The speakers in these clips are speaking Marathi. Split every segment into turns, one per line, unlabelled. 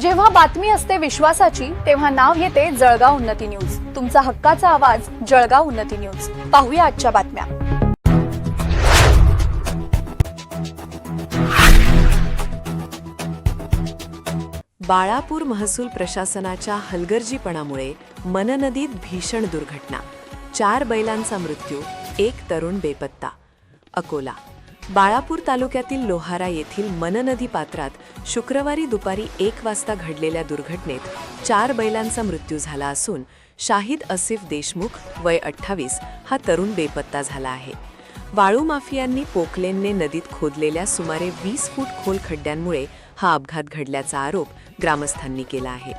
जेव्हा बातमी असते विश्वासाची, तेव्हा नाव येते जळगाव उन्नती न्यूज। तुमचा हक्काचा आवाज जळगाव उन्नती न्यूज। पाहूया आजच्या बातम्या।
बाळापूर महसूल प्रशासनाच्या हलगर्जीपणामुळे मननदीत भीषण दुर्घटना, 4 बैलांचा मृत्यू, 1 तरुण बेपत्ता। अकोला बाळापूर तालुक्यातील लोहारा येथील मननदी पात्रात शुक्रवारी दुपारी 1 वाजता घडलेल्या दुर्घटनेत 4 बैलांचा मृत्यू झाला असून शाहिद असिफ देशमुख वय 28 हा तरुण बेपत्ता झाला आहे। वाळू माफियांनी पोकलेनने नदीत खोदलेल्या सुमारे 20 फूट खोल खड्ड्यांमुळे हा अपघात घडल्याचा आरोप ग्रामस्थांनी केला आहे।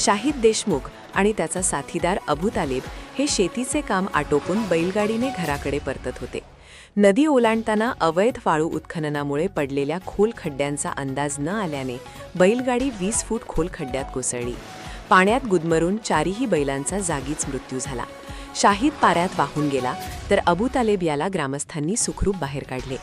शाहिद देशमुख आणि त्याचा साथीदार अबू तालेब हे शेतीचे काम आटोपून बैलगाडीने घराकडे परतत होते। नदी ओलांडताना अवैध वाळू उत्खननामुळे पडलेल्या खोल खड्ड्यांचा अंदाज न आल्याने बैलगाडी 20 फूट खोल खड्ड्यात कोसळली। पाण्यात गुदमरून 4ही बैलांचा जागीच मृत्यू झाला। शाहिद पाण्यात वाहून गेला तर अबू तालेब याला ग्रामस्थांनी सुखरूप बाहेर काढले।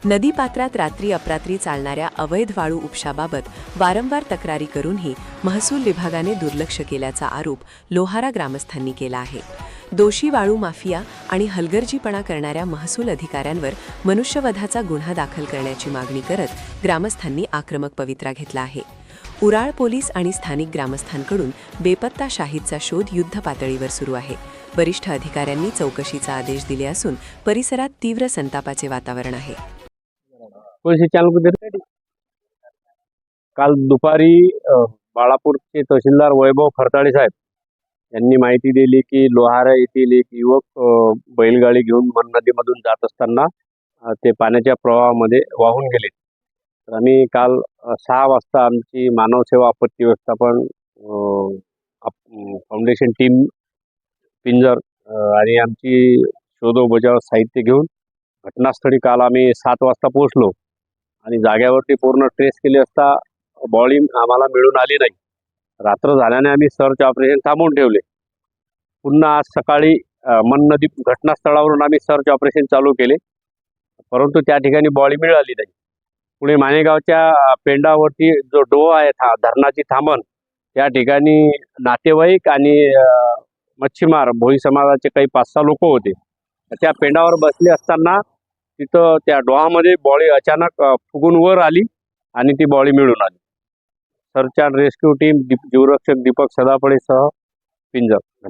नदीपात्रात रात्री अपरात्री चालणाऱ्या अवैध वाळू उपशाबाबत वारंवार तक्रारी करूनही महसूल विभागाने दुर्लक्ष केल्याचा आरोप लोहारा ग्रामस्थांनी केला आहे। दोषी वाळू माफिया आणि हलगर्जीपणा करणाऱ्या महसूल अधिकाऱ्यांवर मनुष्यवधाचा गुन्हा दाखल करण्याची मागणी करत ग्रामस्थांनी आक्रमक पवित्रा घेतला आहे। उराळ पोलीस आणि स्थानिक ग्रामस्थांकडून बेपत्ता शाहिदचा शोध युद्ध पातळीवर सुरू आहे। वरिष्ठ अधिकाऱ्यांनी चौकशीचा आदेश दिले असून परिसरात तीव्र संतापाचे वातावरण आहे।
काल दुपारी बाळापूरचे तहसीलदार वैभव खरताळे साहेब यांनी माहिती दिली की लोहारा येथील एक युवक बैलगाडी घेऊन मन नदीमधून जात असताना ते पाण्याच्या प्रवाहामध्ये वाहून गेले। आणि काल 6 वाजता आमची मानव सेवा आपत्ती व्यवस्थापन फाउंडेशन टीम पिंजर आणि आमची शोध बचाव साहित्य घेऊन घटनास्थळी काल आम्ही 7 वाजता पोहोचलो आणि जाग्यावरती पूर्ण ट्रेस केले असता बॉडी आम्हाला मिळून आली नाही। रात्र झाल्याने आम्ही सर्च ऑपरेशन थांबवून ठेवले। पुन्हा आज सकाळी मन नदी घटनास्थळावरून आम्ही सर्च ऑपरेशन चालू केले, परंतु त्या ठिकाणी बॉडी मिळाली नाही। पुणे मानेगावच्या पेंडावरती जो डोह आहे धरणाची थांबण, त्या ठिकाणी नातेवाईक आणि मच्छीमार भोई समाजाचे काही 5-6 लोक होते। त्या पेंडावर बसले असताना तिथं त्या डोहामध्ये बॉडी अचानक फुगून वर आली आणि ती बॉडी मिळून आली। सर्च अँड रेस्क्यू टीम जीवरक्षक दीपक सदाफळे सह पिंजर।